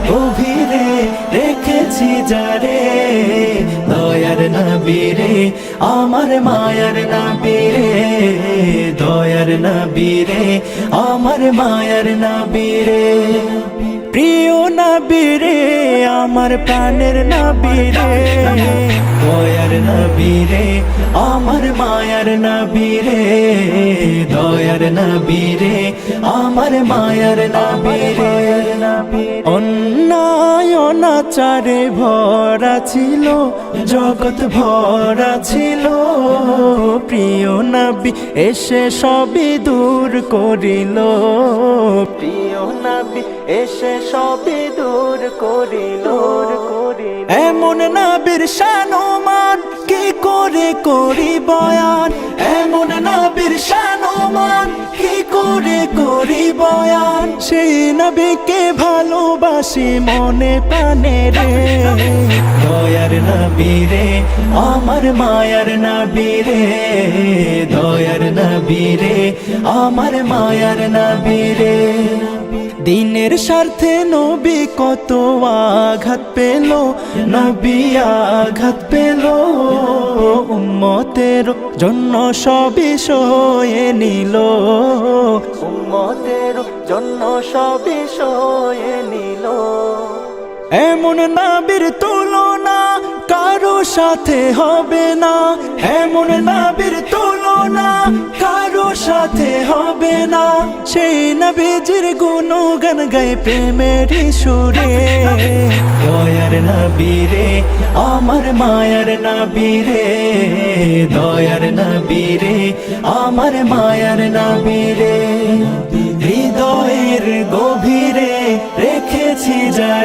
গভীরে রেখেছি যারে, দয়ার নবী রে আমার মায়ার নবী রে, দয়ার নবী রে আমার মায়ার নবী রে। প্রিয় নবী রে আমার প্রাণের নবী রে, দয়ার নবী রে আমার মায়ার নবী রে, দয়ার নবী রে আমার মায়ার নবী রে। অন্যায় অনাচারে ভরা ছিল জগৎ ভরা ছিল, প্রিয় নবী এসে সবই দূর করিল, প্রিয় নবী এসে সবই দূর করিল। এমন নবীর শান-ও-মান কি করে করি বয়ান, এমন নবীর শান-ও-মান কি করে করি বয়ান, সেই নবীকে ভালোবাসি মনে প্রাণে রে, দয়ার নবী রে আমার মায়ার নবী রে, দয়ার নবী রে আমার মায়ার নবী রে। দিনের স্বার্থে নবী কত আঘাত পেল, নবী আঘাত পেল, উম্মতের জন্য সবই সয়ে নিল, উম্মতের জন্য সবই সয়ে নিল। এমন নবীর তুলনা কারো সাথে হবে না, এমন নবীর তুলনা কারো সাথে হবে না, সেই নবীজির গুণগান গায় প্রেমের সুরে, দয়ার নবী রে আমার মায়ার নবী রে, দয়ার নবী রে আমার মায়ার নবী রে। হৃদয়ের গভীরে রেখেছি যারে।